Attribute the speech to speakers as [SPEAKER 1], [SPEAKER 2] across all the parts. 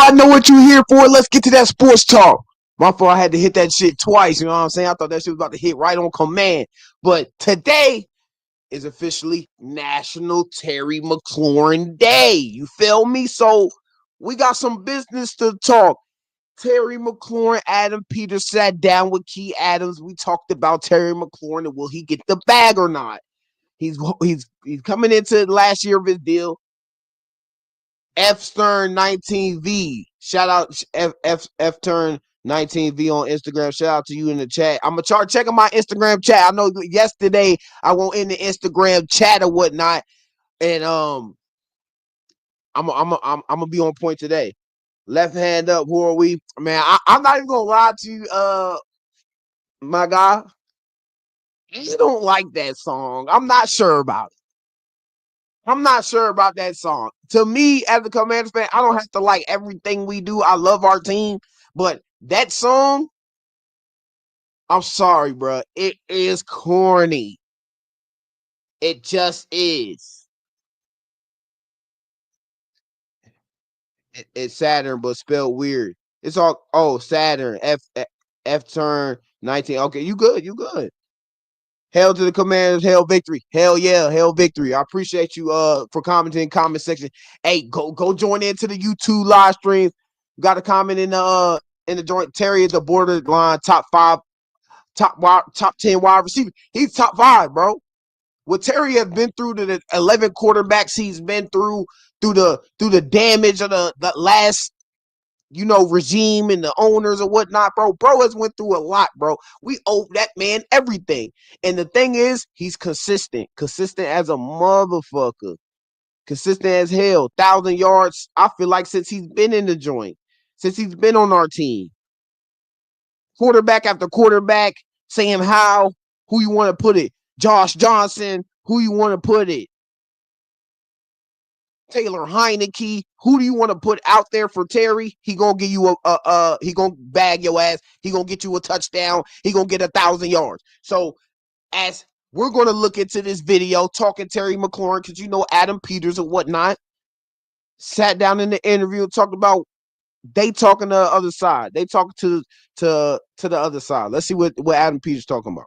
[SPEAKER 1] I know what you're here for. Let's get to that sports talk. My fault, I had to hit that shit twice. You know what I'm saying? I thought that shit was about to hit right on command. But today is officially National Terry McLaurin Day. You feel me? So we got some business to talk. Terry McLaurin, Adam Peters sat down with Key Adams. We talked about Terry McLaurin and will he get the bag or not? He's coming into last year of his deal. F Stern 19V. Shout out F Turn 19V on Instagram. Shout out to you in the chat. I'm gonna start checking my Instagram chat. I know yesterday I went in the Instagram chat or whatnot, and I'm gonna be on point today. Left hand up. Who are we? Man, I'm not even gonna lie to you, my guy. You don't like that song. I'm not sure about it. I'm not sure about that song. To me, as a Commanders fan, I don't have to like everything we do. I love our team, but that song, I'm sorry, bro. It is corny. It just is. It's Saturn, but spelled weird. It's all Saturn. F turn 19. Okay, you good. You good. Hell to the Commanders, hell victory. Hell yeah, hell victory. I appreciate you for commenting in the comment section. Hey, go join into the YouTube live stream. Got a comment in the joint. Terry is the borderline top 10 wide receiver. He's top 5, bro. What Terry has been through to the 11 quarterbacks he's been through the damage of the last regime and the owners or whatnot, bro. Bro has went through a lot, bro. We owe that man everything. And the thing is, he's consistent. Consistent as a motherfucker. Consistent as hell. 1,000 yards, I feel like, since he's been in the joint. Since he's been on our team. Quarterback after quarterback. Sam Howell, who you want to put it? Josh Johnson, who you want to put it? Taylor Heineke, who do you want to put out there for Terry? He gonna give you he gonna bag your ass. He gonna get you a touchdown. He gonna get 1,000 yards. So as we're gonna look into this video, talking Terry McLaurin, because Adam Peters and whatnot sat down in the interview and talked about they talking to the other side. They talking to the other side. Let's see what Adam Peters talking about.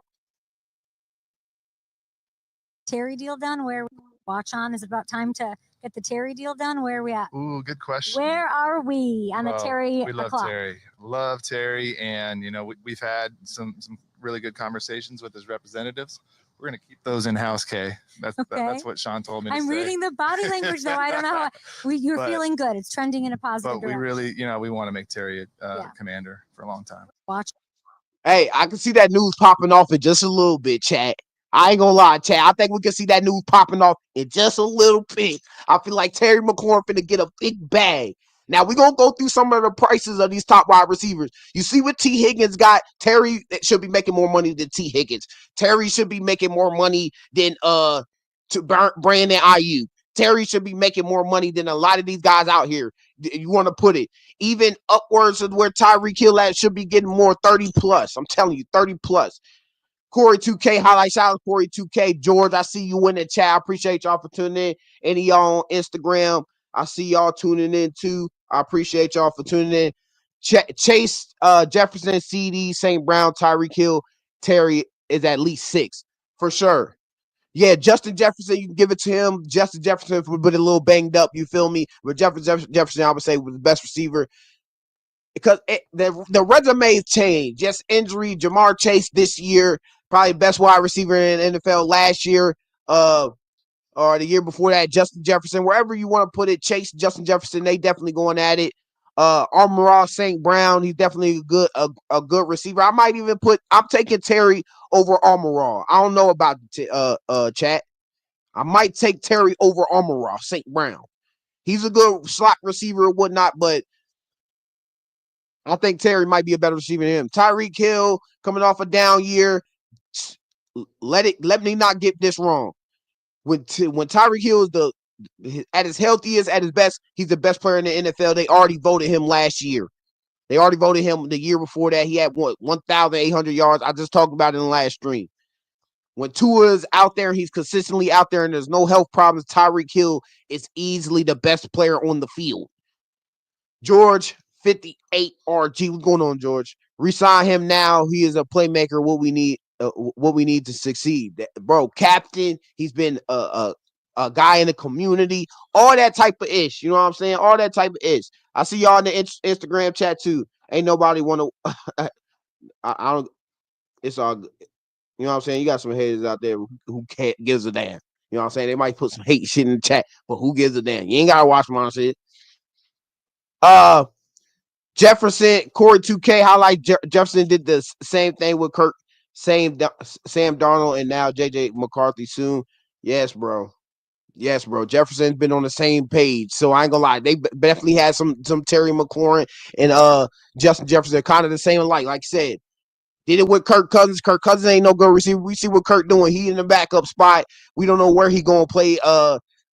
[SPEAKER 2] Terry deal done. Where watch on? Is it about time to get the Terry deal done? Where are we at?
[SPEAKER 3] Ooh, good question.
[SPEAKER 2] Where are we on the Terry?
[SPEAKER 3] We love Terry. Love Terry, and we've had some really good conversations with his representatives. We're gonna keep those in house, Kay. That's what Sean told me.
[SPEAKER 2] I'm reading the body language, though. I don't know how you're feeling good. It's trending in a positive direction.
[SPEAKER 3] But we really, we want to make Terry a commander for a long time.
[SPEAKER 2] Watch.
[SPEAKER 1] Hey, I can see that news popping off in just a little bit, chat. I ain't gonna lie, chat. I think we can see that news popping off in just a little bit. I feel like Terry McLaurin finna get a big bag. Now, we're going to go through some of the prices of these top wide receivers. You see what T. Higgins got? Terry should be making more money than T. Higgins. Terry should be making more money than Brandon Ayuk. Terry should be making more money than a lot of these guys out here. You want to put it. Even upwards of where Tyreek Hill at should be getting more 30 plus. I'm telling you, 30 plus. Corey 2K, highlight shout out Corey 2K. George, I see you in the chat. I appreciate y'all for tuning in. Any of y'all on Instagram, I see y'all tuning in too. I appreciate y'all for tuning in. Chase Jefferson, CD, St. Brown, Tyreek Hill, Terry is at least 6 for sure. Yeah, Justin Jefferson, you can give it to him. Justin Jefferson would be a little banged up, you feel me? But Jefferson, I would say, was the best receiver. Because the resumes change. Just injury, Jamar Chase this year, probably best wide receiver in the NFL last year, or the year before that, Justin Jefferson. Wherever you want to put it, Chase, Justin Jefferson, they definitely going at it. Amon-Ra St. Brown, he's definitely a good receiver. I might even I'm taking Terry over Amon-Ra. I don't know about chat. I might take Terry over Amon-Ra St. Brown. He's a good slot receiver or whatnot, but I think Terry might be a better receiver than him. Tyreek Hill coming off a down year. Let me not get this wrong. When Tyreek Hill is at his healthiest, at his best, he's the best player in the NFL. They already voted him last year. They already voted him the year before that. He had 1,800 yards. I just talked about it in the last stream. When Tua is out there, he's consistently out there, and there's no health problems. Tyreek Hill is easily the best player on the field. George 58 RG. What's going on, George? Resign him now. He is a playmaker. What we need to succeed, bro. Captain. He's been a guy in the community. All that type of ish. You know what I'm saying? All that type of ish. I see y'all in the Instagram chat too. Ain't nobody want to. I don't. It's all good. You know what I'm saying? You got some haters out there who can't gives a damn. You know what I'm saying? They might put some hate shit in the chat, but who gives a damn? You ain't gotta watch my shit. Uh, Jefferson, Corey 2K highlight. Jefferson did the same thing with Kirk, Sam Darnold, and now JJ McCarthy soon. Yes, bro. Yes, bro. Jefferson's been on the same page, so I ain't gonna lie. They definitely had some Terry McLaurin and Justin Jefferson kind of the same alike. Like I said, did it with Kirk Cousins. Kirk Cousins ain't no good receiver. We see what Kirk doing. He in the backup spot. We don't know where he gonna play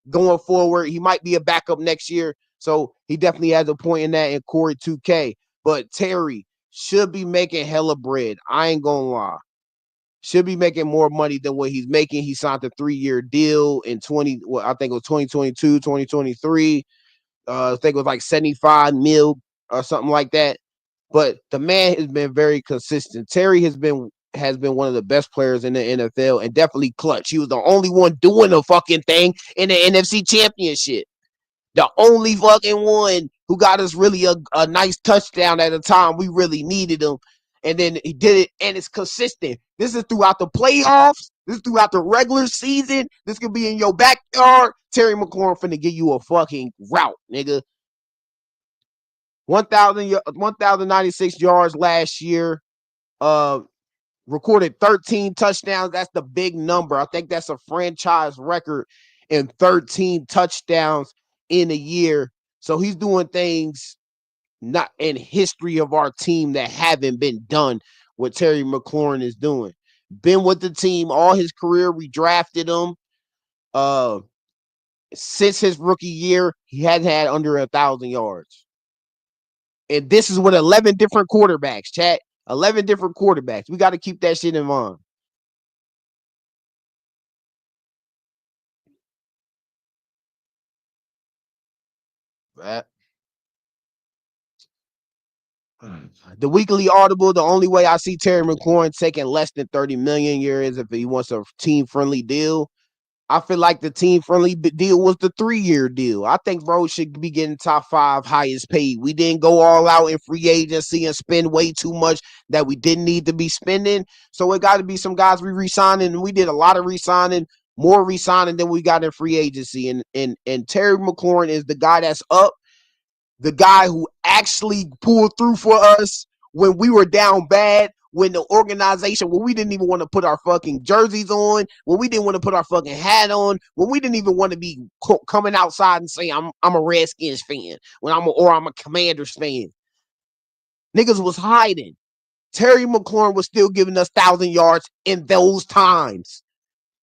[SPEAKER 1] going forward. He might be a backup next year. So he definitely has a point in that in Corey 2K. But Terry should be making hella bread. I ain't gonna lie. Should be making more money than what he's making. He signed a 3-year deal in I think it was 2022, 2023. I think it was like 75 mil or something like that. But the man has been very consistent. Terry has been one of the best players in the NFL and definitely clutch. He was the only one doing the fucking thing in the NFC Championship. The only fucking one who got us really a nice touchdown at a time we really needed him. And then he did it, and it's consistent. This is throughout the playoffs. This is throughout the regular season. This could be in your backyard. Terry McLaurin finna give you a fucking route, nigga. 1,096 yards last year. Uh, Recorded 13 touchdowns. That's the big number. I think that's a franchise record in 13 touchdowns in a year. So he's doing things not in history of our team that haven't been done. What Terry McLaurin is doing. Been with the team all his career. We drafted him. Uh, since his rookie year, he hasn't had under 1,000 yards. And this is with 11 different quarterbacks, chat. 11 different quarterbacks. We got to keep that shit in mind. Right. The weekly audible, the only way I see Terry McLaurin taking less than 30 million a year is if he wants a team friendly deal. I feel like the team friendly deal was the 3-year deal. I think bro should be getting top 5 highest paid. We didn't go all out in free agency and spend way too much that we didn't need to be spending. So it got to be some guys we re-signing, and we did a lot of re-signing, more re-signing than we got in free agency. And Terry McLaurin is the guy that's up, the guy who actually pulled through for us when we were down bad, when the organization, when we didn't even want to put our fucking jerseys on, when we didn't want to put our fucking hat on, when we didn't even want to be coming outside and saying I'm a Redskins fan, I'm a Commanders fan. Niggas was hiding. Terry McLaurin was still giving us 1,000 yards in those times.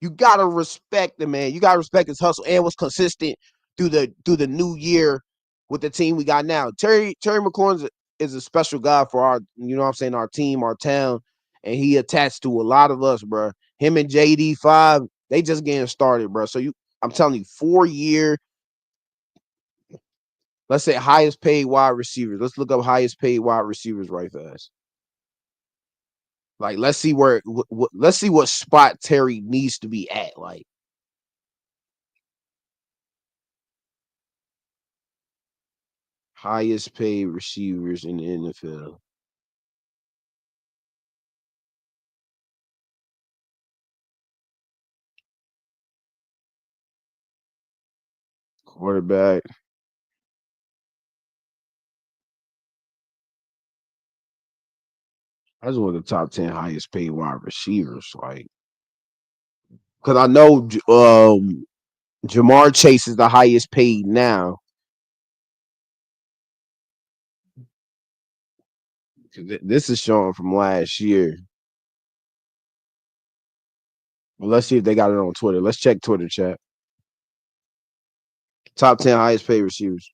[SPEAKER 1] You gotta respect the man. You gotta respect his hustle and was consistent through the new year with the team we got now. Terry McLaurin is a special guy for our, you know what I'm saying, our team, our town, and he attached to a lot of us, bro. Him and JD5, they just getting started, bro. So I'm telling you, 4-year, let's say highest paid wide receivers. Let's look up highest paid wide receivers right fast. Like, let's see let's see what spot Terry needs to be at. Like, highest paid receivers in the NFL. Quarterback. That's one of the top 10 highest paid wide receivers. Like, because I know Jamar Chase is the highest paid now. This is showing from last year. Well, let's see if they got it on Twitter. Let's check Twitter chat. Top 10 highest paid receivers.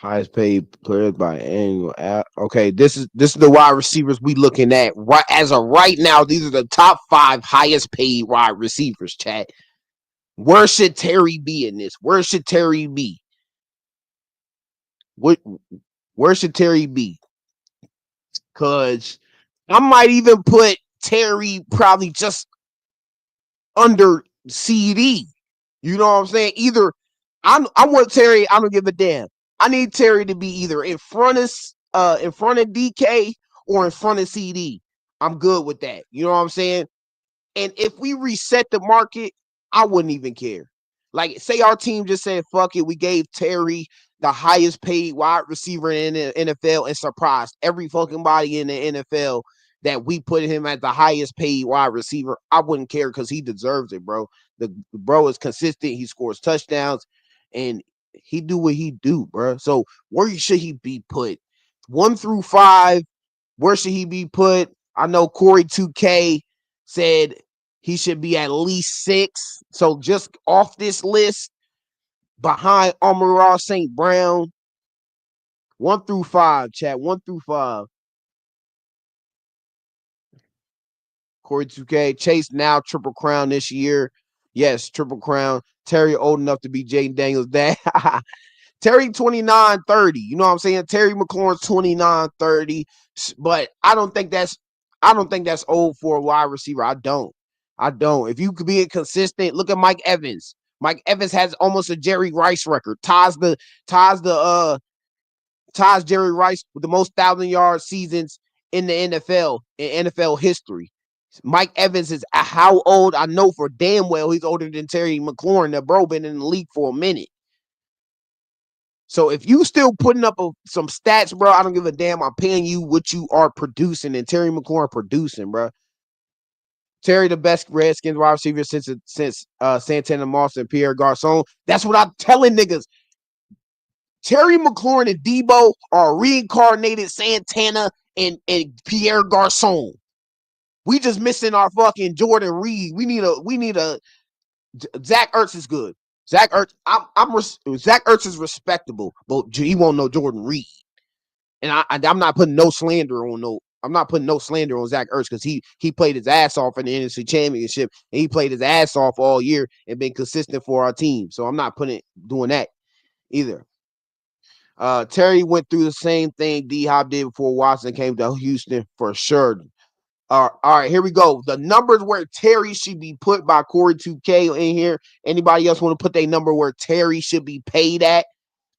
[SPEAKER 1] Highest paid players by annual. Okay, this is the wide receivers we looking at right as of right now. These are the top 5 highest paid wide receivers. Chat. Where should Terry be in this? Where should Terry be? What? Where should Terry be? Cause I might even put Terry probably just under CD. You know what I'm saying? Either I want Terry. I don't give a damn. I need Terry to be either in front of DK or in front of CD. I'm good with that. You know what I'm saying? And if we reset the market, I wouldn't even care. Like, say our team just said, fuck it, we gave Terry the highest paid wide receiver in the NFL and surprised every fucking body in the NFL that we put him at the highest paid wide receiver. I wouldn't care because he deserves it, bro. The bro is consistent. He scores touchdowns and he do what he do, bro. So where should he be put? 1 through 5, where should he be put? I know Corey 2K said he should be at least 6. So just off this list, behind Amon-Ra St. Brown, 1 through 5, chat. 1 through 5. Corey 2K. Chase now Triple Crown this year. Yes, Triple Crown. Terry old enough to be Jaden Daniels' dad. Terry 29-30. You know what I'm saying? Terry McLaurin's 29-30. But I don't think that's old for a wide receiver. I don't. If you could be inconsistent, look at Mike Evans. Mike Evans has almost a Jerry Rice record. Ties Jerry Rice with the most 1,000-yard seasons in the NFL in NFL history. Mike Evans is how old? I know for damn well he's older than Terry McLaurin. That bro been in the league for a minute. So if you still putting up some stats, bro, I don't give a damn. I'm paying you what you are producing, and Terry McLaurin producing, bro. Terry, the best Redskins wide receiver since Santana Moss and Pierre Garcon. That's what I'm telling niggas. Terry McLaurin and Debo are reincarnated Santana and Pierre Garcon. We just missing our fucking Jordan Reed. We need a Zach Ertz is good. Zach Ertz, Zach Ertz is respectable, but he won't know Jordan Reed. And I'm not putting no slander on Zach Ertz because he played his ass off in the NFC Championship and he played his ass off all year and been consistent for our team. So I'm not doing that either. Terry went through the same thing D-Hop did before Watson came to Houston for sure. All right, here we go. The numbers where Terry should be put by Corey 2K in here. Anybody else want to put their number where Terry should be paid at?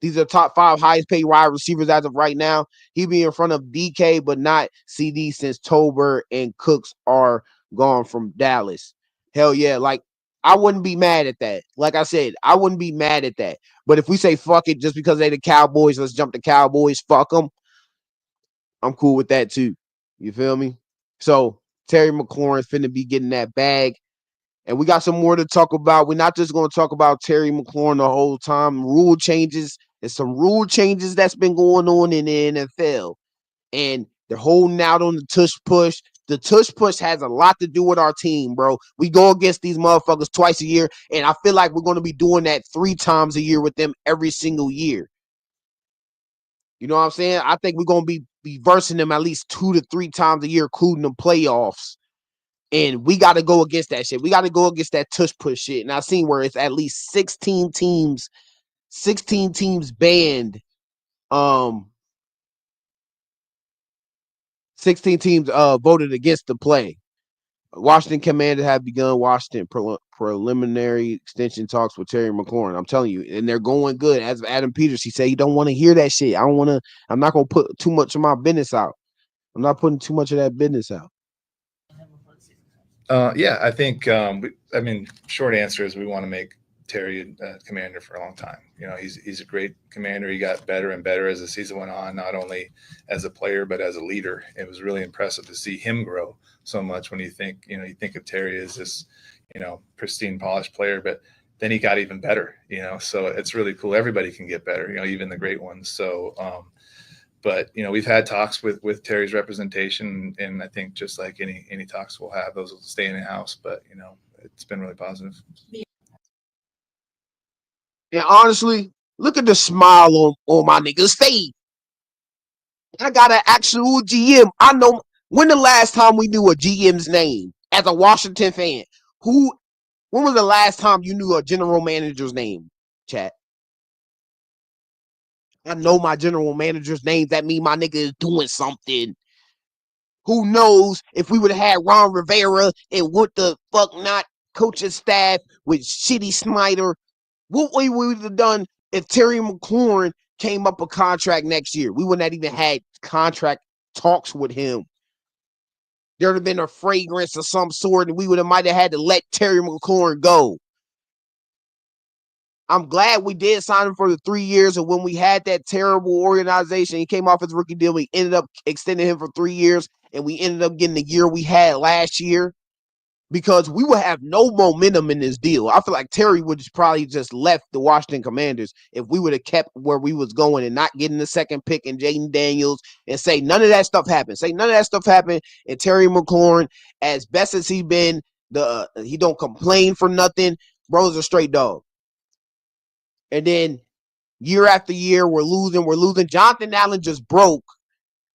[SPEAKER 1] These are top 5 highest paid wide receivers as of right now. He be in front of DK, but not CD since Tober and Cooks are gone from Dallas. Hell yeah. Like, I wouldn't be mad at that. Like I said, I wouldn't be mad at that. But if we say fuck it just because they the Cowboys, let's jump the Cowboys, fuck them. I'm cool with that too. You feel me? So Terry McLaurin's finna be getting that bag. And we got some more to talk about. We're not just going to talk about Terry McLaurin the whole time. Rule changes. There's some rule changes that's been going on in the NFL. And they're holding out on the tush push. The tush push has a lot to do with our team, bro. We go against these motherfuckers twice a year. And I feel like we're going to be doing that 3 times a year with them every single year. You know what I'm saying? I think we're going to be versing them at least 2 to 3 times a year, including the playoffs. And we got to go against that shit. We got to go against that tush push shit. And I've seen where it's at least 16 teams banned. 16 teams voted against the play. Washington Commanders have begun Washington preliminary extension talks with Terry McLaurin. I'm telling you, and they're going good. As Adam Peters, he said he don't want to hear that shit. I'm not gonna put too much of my business out. I'm not putting too much of that business out.
[SPEAKER 3] Yeah, I think. Short answer is we want to make Terry a commander for a long time. You know, he's a great commander. He got better and better as the season went on, not only as a player but as a leader. It was really impressive to see him grow so much. When you think of Terry as this, pristine, polished player, but then he got even better. So it's really cool. Everybody can get better. Even the great ones. So. But we've had talks with Terry's representation, and I think just like any talks we'll have, those will stay in the house. But it's been really positive.
[SPEAKER 1] Yeah, honestly, Look at the smile on my nigga's face. I got an actual GM. I know when the last time we knew a GM's name as a Washington fan. When was the last time you knew a general manager's name, chat? I know my general manager's name. That means my nigga is doing something. Who knows if we would have had Ron Rivera and what the fuck not coaching staff with shitty Snyder, what we would have done if Terry McLaurin came up a contract next year? We wouldn't have even had contract talks with him. There would have been a fragrance of some sort, and we would have might have had to let Terry McLaurin go. I'm glad we did sign him for the 3 years, and when we had that terrible organization, he came off his rookie deal. We ended up extending him for 3 years, and we ended up getting the year we had last year because we would have no momentum in this deal. I feel like Terry would have probably just left the Washington Commanders if we would have kept where we was going and not getting the second pick and Jaden Daniels and say none of that stuff happened. Say none of that stuff happened, and Terry McLaurin, as best as he been, he don't complain for nothing. Bro's a straight dog. And then year after year, we're losing. Jonathan Allen just broke.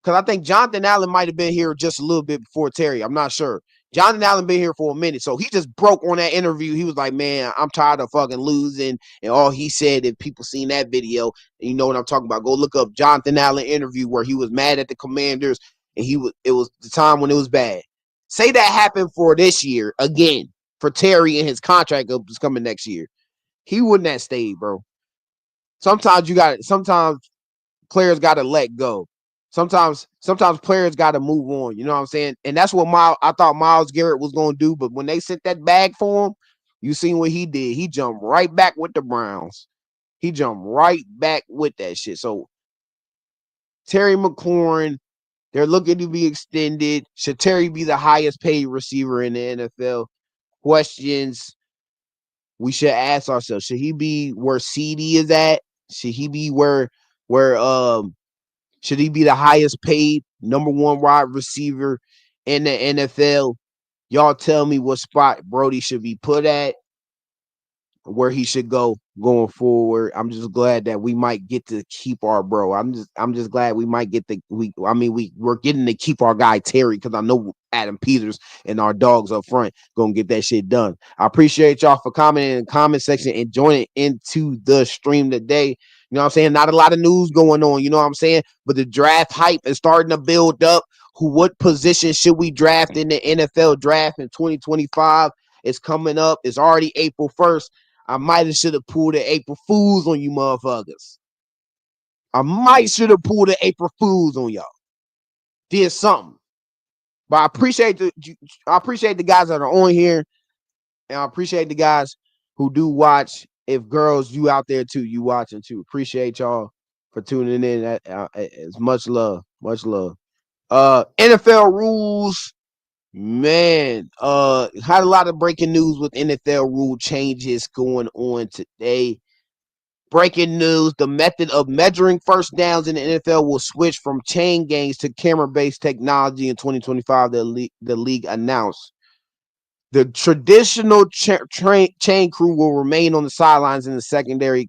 [SPEAKER 1] Because I think Jonathan Allen might have been here just a little bit before Terry. I'm not sure. Jonathan Allen been here for a minute. So he just broke on that interview. He was like, man, I'm tired of fucking losing. And all he said, if people seen that video, and you know what I'm talking about, go look up Jonathan Allen interview where he was mad at the Commanders. And it was the time when it was bad. Say that happened for this year again for Terry and his contract is coming next year. He wouldn't have stayed, bro. Sometimes players got to let go. Sometimes players got to move on. You know what I'm saying? And that's what I thought Myles Garrett was going to do. But when they sent that bag for him, you seen what he did. He jumped right back with the Browns. He jumped right back with that shit. So Terry McLaurin, they're looking to be extended. Should Terry be the highest paid receiver in the NFL? Questions we should ask ourselves. Should he be where CD is at? Should he be where should he be the highest paid number one wide receiver in the NFL? Y'all tell me what spot Brody should be put at, where he should go going forward. I'm just glad that we might get to keep our bro. I'm just glad we might get we're getting to keep our guy Terry because I know Adam Peters and our dogs up front gonna get that shit done. I appreciate y'all for commenting in the comment section and joining into the stream today. You know what I'm saying? Not a lot of news going on, you know what I'm saying? But the draft hype is starting to build up. What position should we draft in the NFL draft in 2025? It's coming up. It's already April 1st. I might have should have pulled the April Fools on you motherfuckers. I might should have pulled the April Fools on y'all. Did something. But I appreciate the guys that are on here. And I appreciate the guys who do watch. If girls, you out there too, you watching too. Appreciate y'all for tuning in. It's much love. Much love. NFL rules. Man, had a lot of breaking news with NFL rule changes going on today. Breaking news, the method of measuring first downs in the NFL will switch from chain gangs to camera-based technology in 2025, the league announced. The traditional chain crew will remain on the sidelines in the secondary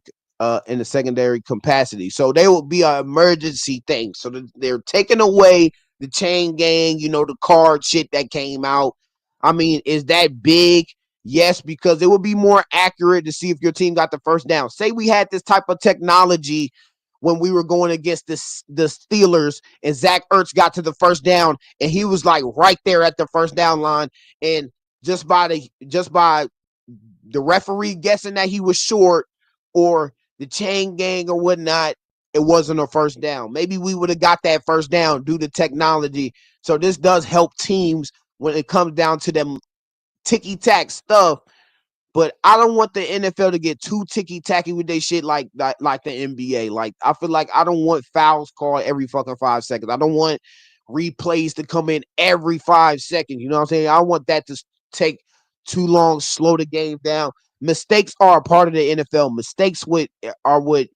[SPEAKER 1] capacity. So they will be an emergency thing. So they're taking away the chain gang, the card shit that came out. I mean, is that big? Yes, because it would be more accurate to see if your team got the first down. Say we had this type of technology when we were going against the Steelers and Zach Ertz got to the first down and he was like right there at the first down line, and just by the referee guessing that he was short or the chain gang or whatnot, it wasn't a first down. Maybe we would have got that first down due to technology. So this does help teams when it comes down to them ticky-tack stuff. But I don't want the NFL to get too ticky-tacky with their shit like the NBA. Like, I feel like I don't want fouls called every fucking 5 seconds. I don't want replays to come in every 5 seconds. You know what I'm saying? I want that to take too long, slow the game down. Mistakes are a part of the NFL. Mistakes are what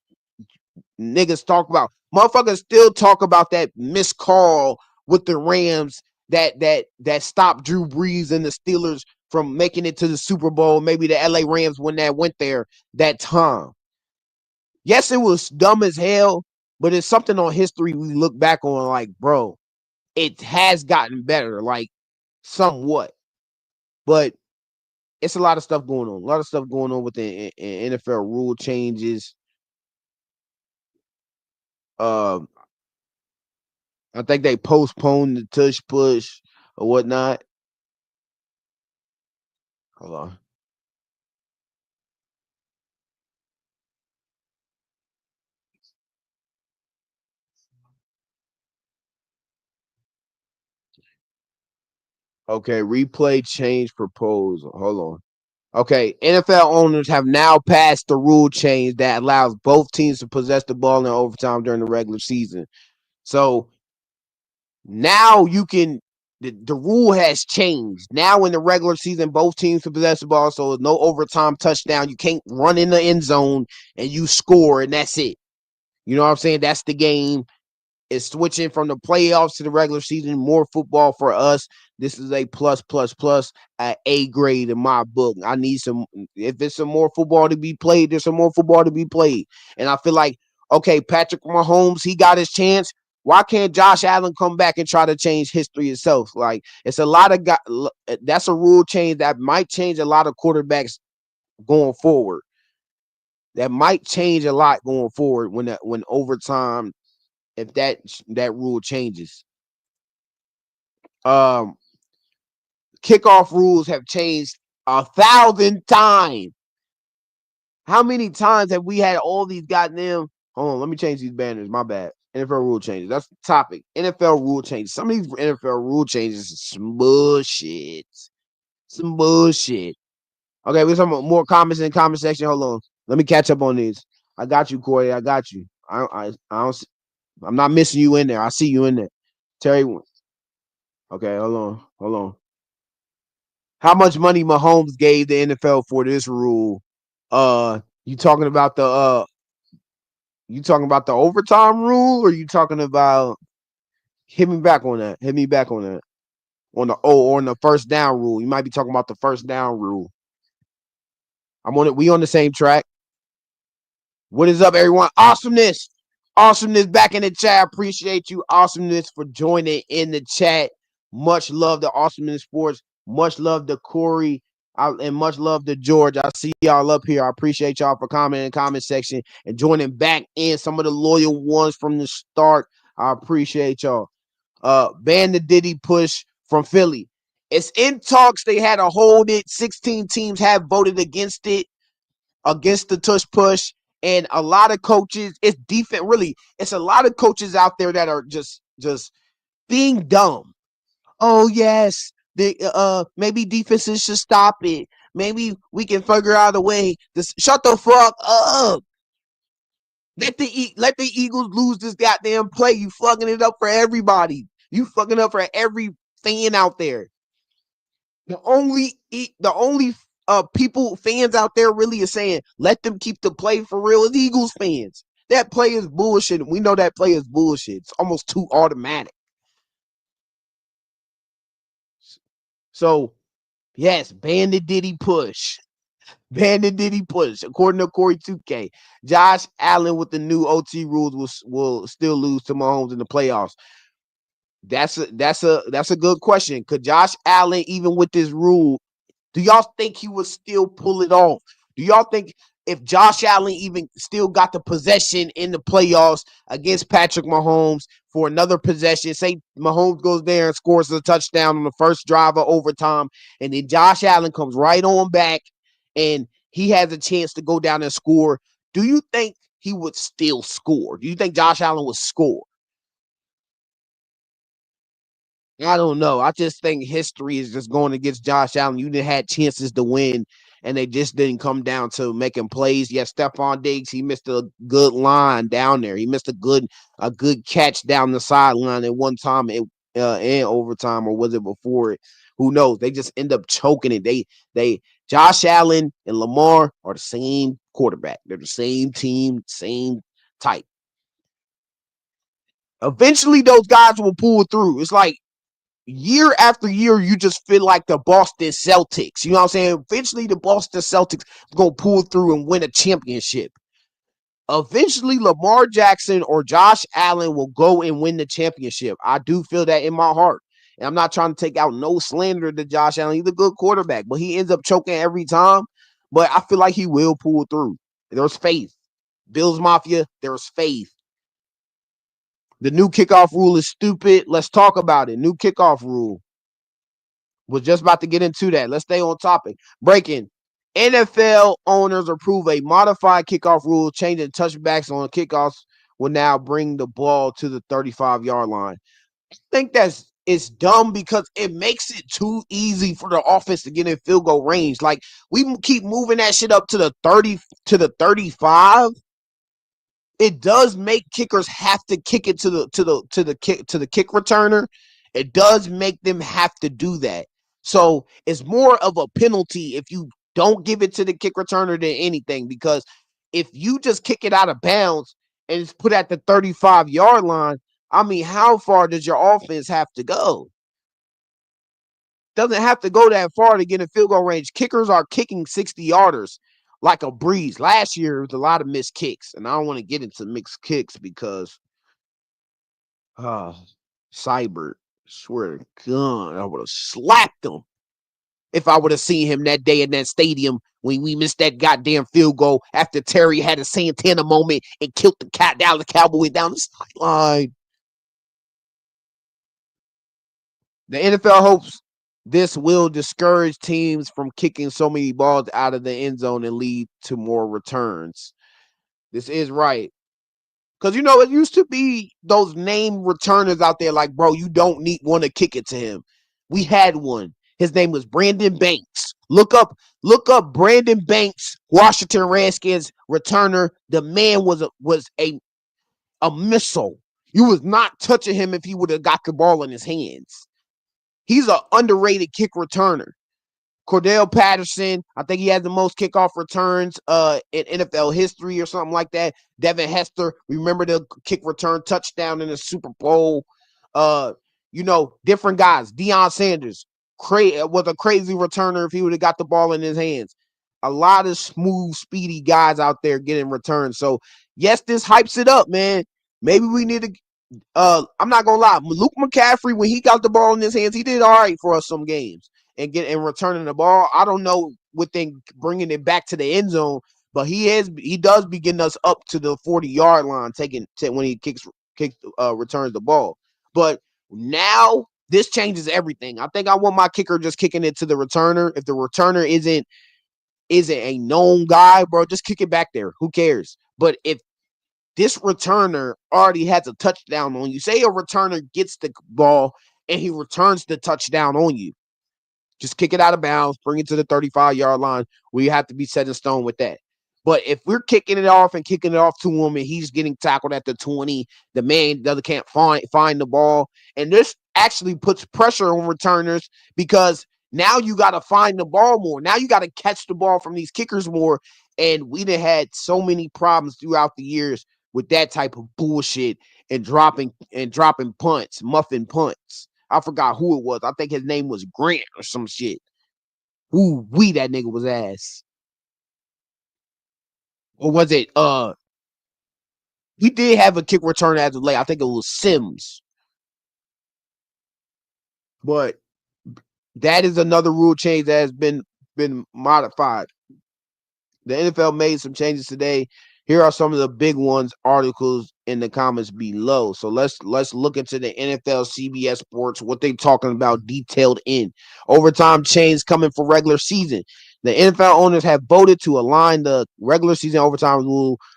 [SPEAKER 1] niggas talk about. Motherfuckers still talk about that missed call with the Rams that stopped Drew Brees and the Steelers from making it to the Super Bowl. Maybe the LA Rams when that went there that time. Yes, it was dumb as hell, but it's something on history we look back on like, bro, it has gotten better, like somewhat. But it's a lot of stuff going on. A lot of stuff going on with the NFL rule changes. Um, I think they postponed the tush push or whatnot. Hold on. Okay, replay change proposal. Hold on. Okay, NFL owners have now passed the rule change that allows both teams to possess the ball in overtime during the regular season. So now you can the rule has changed. Now in the regular season, both teams can possess the ball, so no overtime touchdown. You can't run in the end zone and you score, and that's it. You know what I'm saying? That's the game. It's switching from the playoffs to the regular season. More football for us. This is a plus, plus, plus, A grade in my book. I need some. If there's some more football to be played, there's some more football to be played. And I feel like, okay, Patrick Mahomes, he got his chance. Why can't Josh Allen come back and try to change history itself? Like, it's a lot of guys. That's a rule change that might change a lot of quarterbacks going forward. That might change a lot going forward when overtime, if that rule changes. Um, Kickoff rules have changed 1,000 times. How many times have we had all these goddamn? Hold on, let me change these banners. My bad. NFL rule changes. That's the topic. NFL rule changes. Some of these NFL rule changes is some bullshit. Some bullshit. Okay, we some more comments in the comment section. Hold on. Let me catch up on these. I got you, Corey. I got you. I don't. I'm not missing you in there. I see you in there. Terry. Okay, hold on. Hold on. How much money Mahomes gave the NFL for this rule? You talking about the overtime rule, or you talking about hit me back on that? Hit me back on that. Or on the first down rule. You might be talking about the first down rule. I'm on it. We on the same track. What is up, everyone? Awesomeness. Awesomeness back in the chat. Appreciate you, Awesomeness, for joining in the chat. Much love to Awesomeness Sports. Much love to Corey. And much love to George. I see y'all up here. I appreciate y'all for commenting in the comment section and joining back in. Some of the loyal ones from the start. I appreciate y'all. Ban the Diddy push from Philly. It's in talks. They had to hold it. 16 teams have voted against it, against the tush push. And a lot of coaches, it's defense. Really, it's a lot of coaches out there that are just being dumb. Oh yes, maybe defenses should stop it. Maybe we can figure out a way. Shut the fuck up. Let the Eagles lose this goddamn play. You fucking it up for everybody. You fucking up for every fan out there. The only people fans out there really is saying let them keep the play for real is Eagles fans. That play is bullshit. We know that play is bullshit. It's almost too automatic. So yes, ban the Diddy push. Ban the Diddy push. According to Corey 2K, Josh Allen with the new OT rules will still lose to Mahomes in the playoffs. That's a good question. Could Josh Allen, even with this rule, do y'all think he would still pull it off? Do y'all think if Josh Allen even still got the possession in the playoffs against Patrick Mahomes for another possession, say Mahomes goes there and scores a touchdown on the first drive of overtime, and then Josh Allen comes right on back and he has a chance to go down and score, do you think he would still score? Do you think Josh Allen would score? I don't know. I just think history is just going against Josh Allen. You didn't had chances to win, and they just didn't come down to making plays. Yeah, Stephon Diggs, he missed a good line down there. He missed a good catch down the sideline at one time in overtime, or was it before it? Who knows? They just end up choking it. They Josh Allen and Lamar are the same quarterback. They're the same team, same type. Eventually, those guys will pull through. It's like year after year, you just feel like the Boston Celtics. You know what I'm saying? Eventually, the Boston Celtics are going to pull through and win a championship. Eventually, Lamar Jackson or Josh Allen will go and win the championship. I do feel that in my heart. And I'm not trying to take out no slander to Josh Allen. He's a good quarterback, but he ends up choking every time. But I feel like he will pull through. There's faith. Bills Mafia, there's faith. The new kickoff rule is stupid. Let's talk about it. New kickoff rule. Was just about to get into that. Let's stay on topic. Breaking. NFL owners approve a modified kickoff rule, changing touchbacks on kickoffs will now bring the ball to the 35-yard line. I think it's dumb because it makes it too easy for the offense to get in field goal range. Like we keep moving that shit up to the 30 to the 35. It does make kickers have to kick it to the kick returner. It does make them have to do that. So it's more of a penalty if you don't give it to the kick returner than anything, because if you just kick it out of bounds and it's put at the 35-yard line, I mean, how far does your offense have to go? Doesn't have to go that far to get in field goal range. Kickers are kicking 60-yarders like a breeze. Last year, there was a lot of missed kicks, and I don't want to get into mixed kicks because Cyber, swear to God, I would have slapped him if I would have seen him that day in that stadium when we missed that goddamn field goal after Terry had a Santana moment and killed the Dallas Cowboys down the sideline. The NFL hopes this will discourage teams from kicking so many balls out of the end zone and lead to more returns. This is right. Because, it used to be those name returners out there like, bro, you don't want to kick it to him. We had one. His name was Brandon Banks. Look up Brandon Banks, Washington Redskins returner. The man was a missile. You was not touching him if he would have got the ball in his hands. He's an underrated kick returner. Cordell Patterson, I think he has the most kickoff returns in NFL history or something like that. Devin Hester, remember the kick return touchdown in the Super Bowl. Different guys. Deion Sanders was a crazy returner if he would have got the ball in his hands. A lot of smooth, speedy guys out there getting returns. So, yes, this hypes it up, man. Maybe we need to I'm not gonna lie. Luke McCaffrey, when he got the ball in his hands, he did all right for us some games and returning the ball. I don't know what thing bringing it back to the end zone, but he does be getting us up to the 40-yard line, when he returns the ball. But now this changes everything. I think I want my kicker just kicking it to the returner. If the returner isn't a known guy, bro, just kick it back there. Who cares? But if this returner already has a touchdown on you, say a returner gets the ball and he returns the touchdown on you, just kick it out of bounds, bring it to the 35-yard line where you have to be set in stone with that. But if we're kicking it off to him and he's getting tackled at the 20, the man can't find the ball. And this actually puts pressure on returners because now you got to find the ball more. Now you got to catch the ball from these kickers more. And we done had so many problems throughout the years with that type of bullshit and dropping punts, muffin punts. I forgot who it was. I think his name was Grant or some shit. Ooh, that nigga was ass. Or was it he did have a kick return as of late. I think it was Sims. But that is another rule change that has been modified. The NFL made some changes today. Here are some of the big ones, articles in the comments below. So let's look into the NFL CBS Sports, what they talking about detailed in. Overtime change coming for regular season. The NFL owners have voted to align the regular season overtime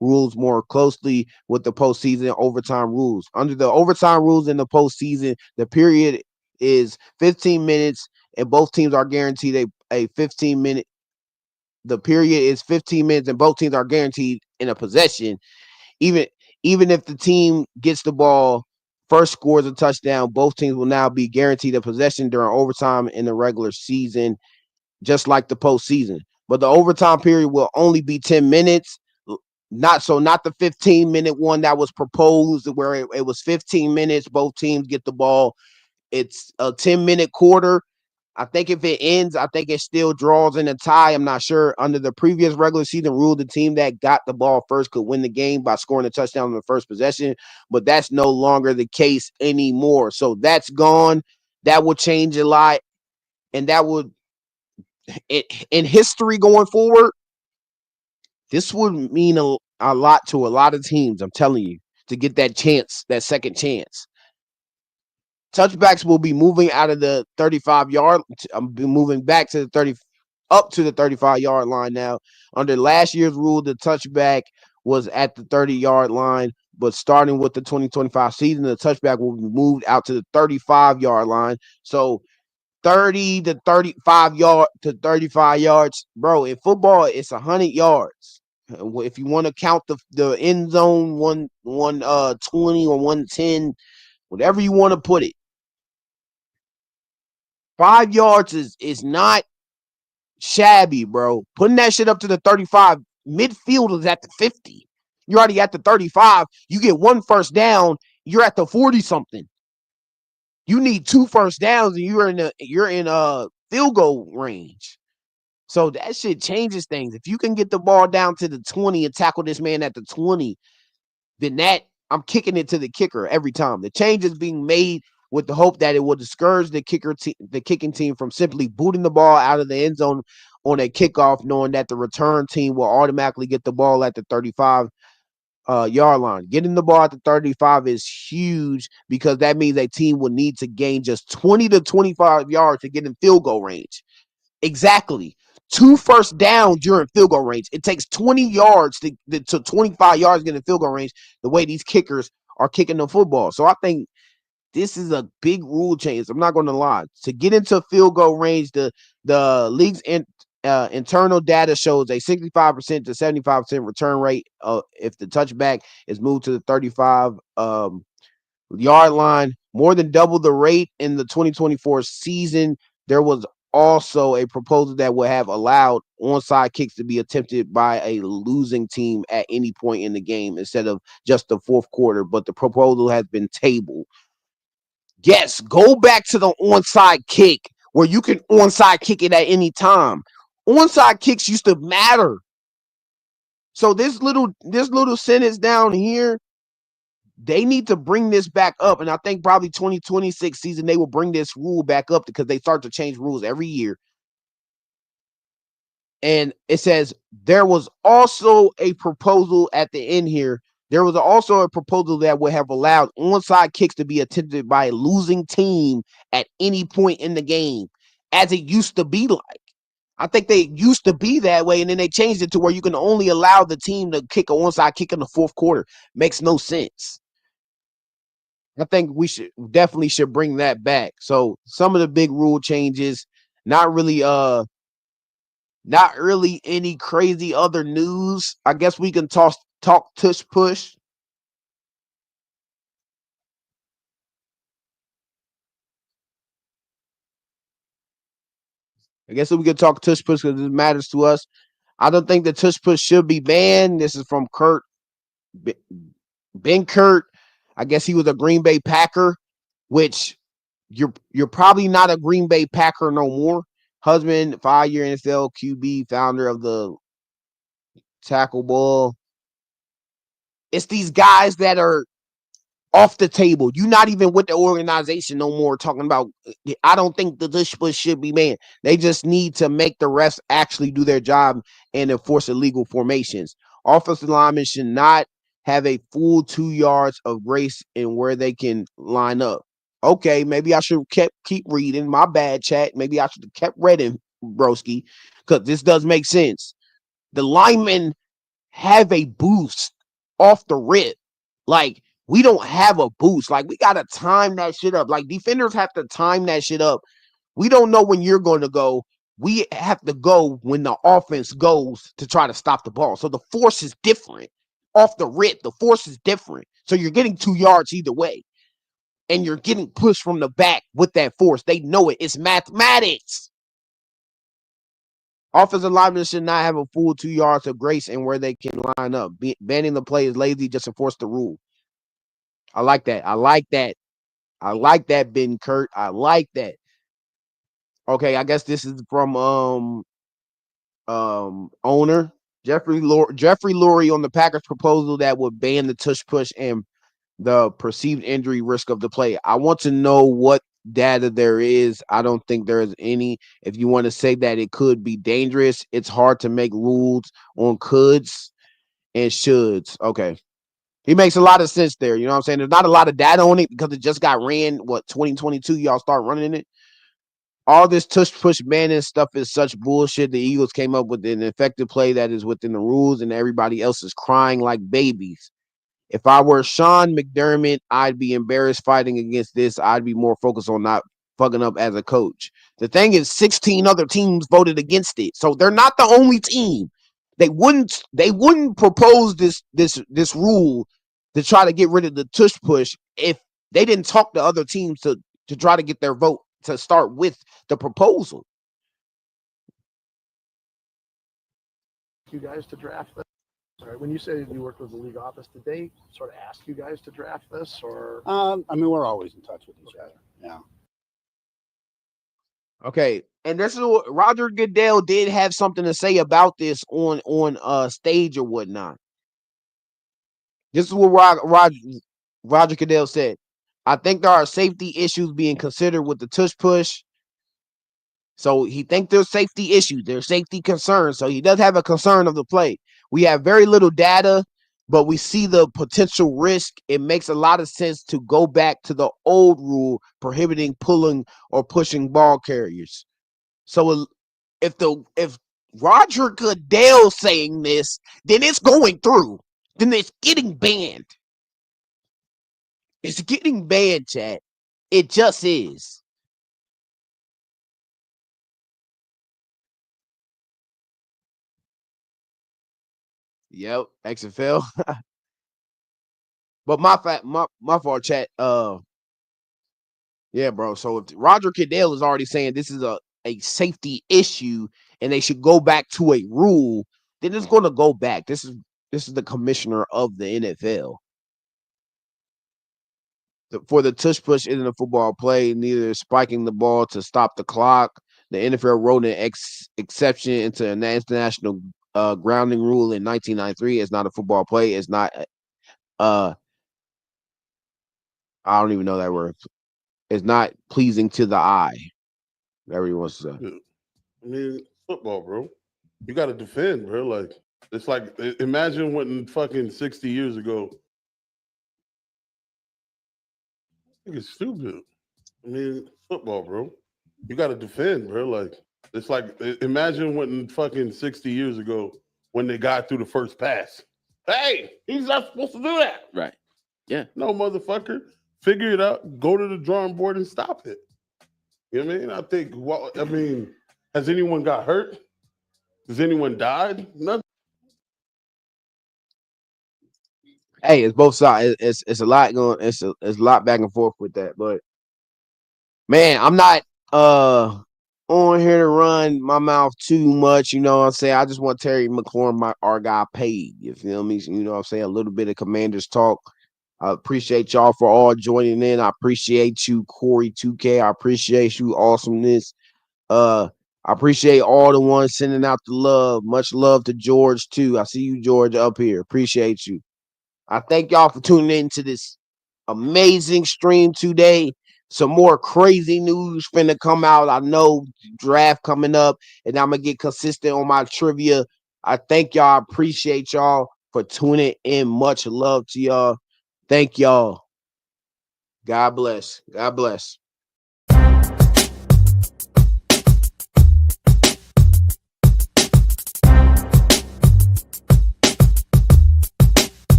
[SPEAKER 1] rules more closely with the postseason overtime rules. Under the overtime rules in the postseason, the period is 15 minutes and both teams are guaranteed a 15-minute. The period is 15 minutes and both teams are guaranteed in a possession. Even if the team gets the ball, first scores a touchdown, both teams will now be guaranteed a possession during overtime in the regular season, just like the postseason. But the overtime period will only be 10 minutes. Not the 15-minute one that was proposed where it was 15 minutes, both teams get the ball. It's a 10-minute quarter. I think if it ends, I think it still draws in a tie. I'm not sure. Under the previous regular season rule, the team that got the ball first could win the game by scoring a touchdown in the first possession, but that's no longer the case anymore. So that's gone. That will change a lot, and that would, in history going forward, this would mean a lot to a lot of teams. I'm telling you, to get that chance, that second chance. Touchbacks will be moving out of the 35-yard. I'm moving back to the 30, up to the 35-yard line now. Under last year's rule, the touchback was at the 30-yard line, but starting with the 2025 season, the touchback will be moved out to the 35-yard line. So 30 to 35 yards, bro. In football, it's 100 yards. If you want to count the end zone, 120 or 110, whatever you want to put it. 5 yards is not shabby, bro. Putting that shit up to the 35, midfield is at the 50. You're already at the 35. You get one first down, you're at the 40 something. You need 2 first downs, and you're in field goal range. So that shit changes things. If you can get the ball down to the 20 and tackle this man at the 20, then that I'm kicking it to the kicker every time. The change is being made with the hope that it will discourage the kicking team from simply booting the ball out of the end zone on a kickoff, knowing that the return team will automatically get the ball at the 35 yard line. Getting the ball at the 35 is huge because that means a team will need to gain just 20 to 25 yards to get in field goal range. Exactly. 2 first downs during field goal range. It takes 20 yards to 25 yards to get in field goal range the way these kickers are kicking the football. So I think this is a big rule change. I'm not going to lie. To get into field goal range, the league's internal data shows a 65% to 75% return rate if the touchback is moved to the 35 yard line, more than double the rate in the 2024 season. There was also a proposal that would have allowed onside kicks to be attempted by a losing team at any point in the game instead of just the fourth quarter, but the proposal has been tabled. Yes, go back to the onside kick where you can onside kick it at any time. Onside kicks used to matter. So this little sentence down here, they need to bring this back up. And I think probably 2026 season, they will bring this rule back up because they start to change rules every year. And it says there was also a proposal at the end here. There was also a proposal that would have allowed onside kicks to be attempted by a losing team at any point in the game, as it used to be like. I think they used to be that way, and then they changed it to where you can only allow the team to kick an onside kick in the fourth quarter. Makes no sense. I think we definitely should bring that back. So some of the big rule changes, not really any crazy other news. I guess we can talk tush push. I guess we can talk tush push because it matters to us. I don't think the tush push should be banned. This is from Kurt. Ben Kurt. I guess he was a Green Bay Packer, which you're probably not a Green Bay Packer no more. Husband, 5-year NFL QB, founder of the Tackle Ball. It's these guys that are off the table. You're not even with the organization no more talking about, I don't think the tush push should be banned. They just need to make the refs actually do their job and enforce illegal formations. Offensive linemen should not have a full 2 yards of grace in where they can line up. Okay, maybe I should keep reading. My bad, chat. Maybe I should have kept reading, broski, because this does make sense. The linemen have a boost off the rip. Like, we don't have a boost. Like, we got to time that shit up. Like, defenders have to time that shit up. We don't know when you're going to go. We have to go when the offense goes to try to stop the ball. So the force is different. Off the rip, the force is different. So you're getting 2 yards either way. And you're getting pushed from the back with that force. They know it. It's mathematics. Offensive linemen should not have a full 2 yards of grace in where they can line up. Banning the play is lazy. Just enforce the rule. I like that. I like that, Ben Kurt. I like that. Okay, I guess this is from owner Jeffrey Lurie on the Packers proposal that would ban the tush push and the perceived injury risk of the play. I want to know what data there is. I don't think there is any. If you want to say that it could be dangerous, it's hard to make rules on coulds and shoulds. Okay. He makes a lot of sense there. You know what I'm saying? There's not a lot of data on it because it just got ran. What, 2022? Y'all start running it. All this tush push banning stuff is such bullshit. The Eagles came up with an effective play that is within the rules, and everybody else is crying like babies. If I were Sean McDermott, I'd be embarrassed fighting against this. I'd be more focused on not fucking up as a coach. The thing is, 16 other teams voted against it, so they're not the only team. They wouldn't propose this rule to try to get rid of the tush push if they didn't talk to other teams to try to get their vote to start with the proposal.
[SPEAKER 4] You guys to draft this? All right. When you say you worked with the league office, did they sort of ask you guys to draft this, or?
[SPEAKER 5] I mean, we're always in touch with each other. Yeah.
[SPEAKER 1] Okay, and this is what Roger Goodell did have something to say about this on stage or whatnot. This is what Roger Goodell said. I think there are safety issues being considered with the tush push. So he thinks there's safety issues, there's safety concerns. So he does have a concern of the play. We have very little data, but we see the potential risk. It makes a lot of sense to go back to the old rule prohibiting pulling or pushing ball carriers. So if Roger Goodell saying this, then it's going through. Then it's getting banned. It's getting banned, chat. It just is. Yep, XFL. But my fault, chat. Yeah, bro. So if Roger Goodell is already saying this is a safety issue and they should go back to a rule, then it's going to go back. This is the commissioner of the NFL. For the tush push isn't a football play, neither is spiking the ball to stop the clock. The NFL wrote an exception into an international grounding rule in 1993. It's not a football play. It's not. I don't even know that word. It's not pleasing to the eye. Whatever he wants to say.
[SPEAKER 6] I mean, football, bro. You got to defend, bro. Like, it's like, imagine what in fucking 60 years ago. I think it's stupid. I mean, football, bro. You got to defend, bro. Like, it's like, imagine what in fucking 60 years ago when they got through the first pass. Hey, he's not supposed to do that.
[SPEAKER 7] Right. Yeah.
[SPEAKER 6] No, motherfucker. Figure it out. Go to the drawing board and stop it. You know what I mean? I think, well, I mean, has anyone got hurt? Has anyone died? Nothing.
[SPEAKER 1] Hey, it's both sides. It's a lot going. It's a lot back and forth with that. But man, I'm not on here to run my mouth too much. You know what I'm saying? I just want Terry McLaurin, our guy, paid. You feel me? You know what I'm saying? A little bit of Commanders talk. I appreciate y'all for all joining in. I appreciate you, Corey 2K. I appreciate you, awesomeness. I appreciate all the ones sending out the love. Much love to George too. I see you, George, up here. Appreciate you. I thank y'all for tuning in to this amazing stream today. Some more crazy news finna come out. I know draft coming up, and I'm gonna get consistent on my trivia. I thank y'all. Appreciate y'all for tuning in. Much love to y'all. Thank y'all. God bless. God bless.